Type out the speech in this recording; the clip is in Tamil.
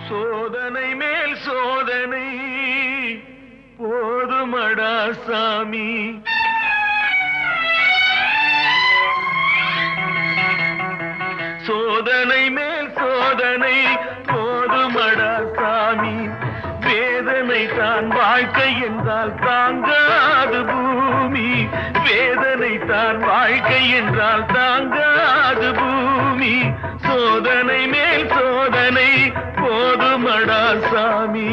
சோதனை மேல் சோதனை போதுமடா சாமி. சோதனை மேல் சோதனை போதுமடா சாமி. வேதனை தான் வாழ்க்கை என்றால் தாங்காது பூமி. வேதனை தான் வாழ்க்கை என்றால் தாங்காது பூமி. சோதனை மேல் சோதனை போதுமடா சாமி.